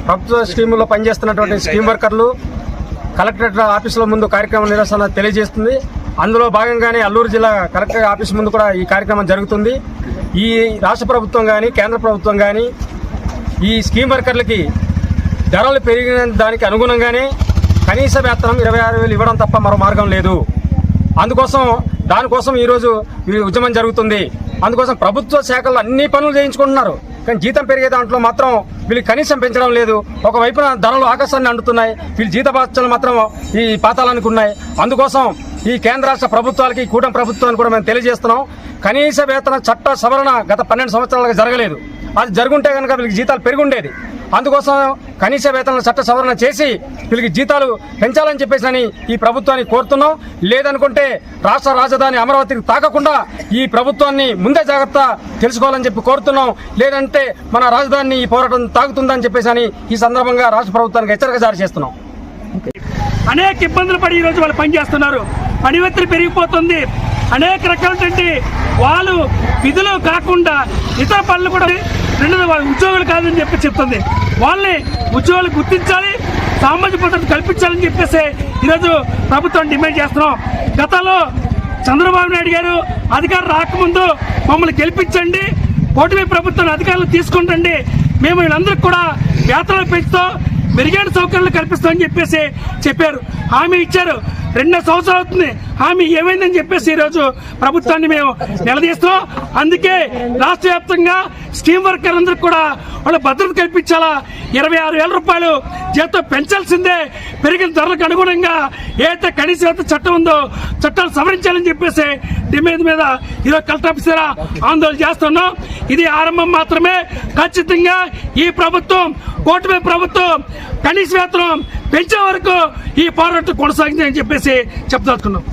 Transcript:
ప్రభుత్వ స్కీములో పనిచేస్తున్నటువంటి స్కీమ్ వర్కర్లు కలెక్టరేట్ ఆఫీసుల ముందు కార్యక్రమం నిరసన తెలియజేస్తుంది. అందులో భాగంగానే అల్లూరు జిల్లా కలెక్టరేట్ ఆఫీస్ ముందు కూడా ఈ కార్యక్రమం జరుగుతుంది. ఈ రాష్ట్ర ప్రభుత్వం కానీ కేంద్ర ప్రభుత్వం కానీ ఈ స్కీమ్ వర్కర్లకి ధరలు పెరిగిన దానికి అనుగుణంగానే కనీస వేతనం 26,000 ఇవ్వడం తప్ప మరో మార్గం లేదు. దానికోసం ఈరోజు ఈ ఉద్యమం జరుగుతుంది. అందుకోసం ప్రభుత్వ శాఖల్లో అన్ని పనులు చేయించుకుంటున్నారు, కానీ జీతం పెరిగే దాంట్లో మాత్రం వీళ్ళు కనీసం పెంచడం లేదు. ఒకవైపున ధరలు ఆకాశాన్ని అంటున్నాయి, వీళ్ళు జీతభత్యాలు మాత్రం ఈ పాతాళానికి ఉన్నాయి. అందుకోసం ఈ కేంద్ర రాష్ట్ర ప్రభుత్వాలకి కూటమి ప్రభుత్వాన్ని కూడా మేము తెలియజేస్తున్నాం. కనీస వేతన చట్ట సవరణ గత 12 సంవత్సరాలుగా జరగలేదు. అది జరుగుంటే కనుక వీళ్ళకి జీతాలు పెరుగుండేది. అందుకోసం కనీస వేతన చట్ట సవరణ చేసి వీళ్ళకి జీతాలు పెంచాలని చెప్పేసి ఈ ప్రభుత్వాన్ని కోరుతున్నాం. లేదనుకుంటే రాష్ట్ర రాజధాని అమరావతికి తాకకుండా ఈ ప్రభుత్వాన్ని ముందే జాగ్రత్త తెలుసుకోవాలని చెప్పి కోరుతున్నాం. లేదంటే మన రాజధానిని ఈ పోరాటం తాగుతుందని చెప్పేసి ఈ సందర్భంగా రాష్ట్ర ప్రభుత్వానికి హెచ్చరిక జారీ చేస్తున్నాం. అనేక ఇబ్బందులు పడి ఈరోజు వాళ్ళు పనిచేస్తున్నారు. పని ఒత్తిడి పెరిగిపోతుంది. అనేక రకాలైనటువంటి వాళ్ళు విధులు కాకుండా ఇతర పనులు కూడా రెండోది వాళ్ళ ఉద్యోగులు కాదని చెప్పి చెప్తుంది. వాళ్ళని ఉద్యోగులు గుర్తించాలి, సామాజిక భద్రత కల్పించాలని చెప్పేసి ఈరోజు ప్రభుత్వం డిమాండ్ చేస్తున్నాం. గతంలో చంద్రబాబు నాయుడు గారు అధికారం రాకముందు మమ్మల్ని గెలిపించండి, కూటమి ప్రభుత్వాన్ని అధికారులు తీసుకుంటండి, మేము వీళ్ళందరికీ కూడా వేతనాలు పెంచుతాం, మెరుగైన సౌకర్యాలు కల్పిస్తామని చెప్పేసి చెప్పారు, హామీ ఇచ్చారు. 2 సంవత్సరాలు అవుతుంది, హామీ ఏమైందని చెప్పేసి ఈరోజు ప్రభుత్వాన్ని మేము నిలదీస్తున్నాం. అందుకే రాష్ట్ర వ్యాప్తంగా స్కీమ్ వర్కర్లందరికీ కూడా వాళ్ళ భద్రత కల్పించాలా, 26,000 రూపాయలు జీతం పెంచాల్సిందే, పెరిగిన ధరలకు అనుగుణంగా ఏదైతే కనీస వేతన చట్టం ఉందో చట్టాలు సవరించాలని చెప్పేసి డిమాండ్ మీద ఈరోజు కలెక్టర్ ఆఫీస్ దగ్గర ఆందోళన చేస్తున్నాం. ఇది ఆరంభం మాత్రమే. ఖచ్చితంగా ఈ ప్రభుత్వం కూటమి ప్రభుత్వం కనీస వేతనం పెంచే వరకు ఈ పోరాటం కొనసాగిందని చెప్పేసి చెప్తాను.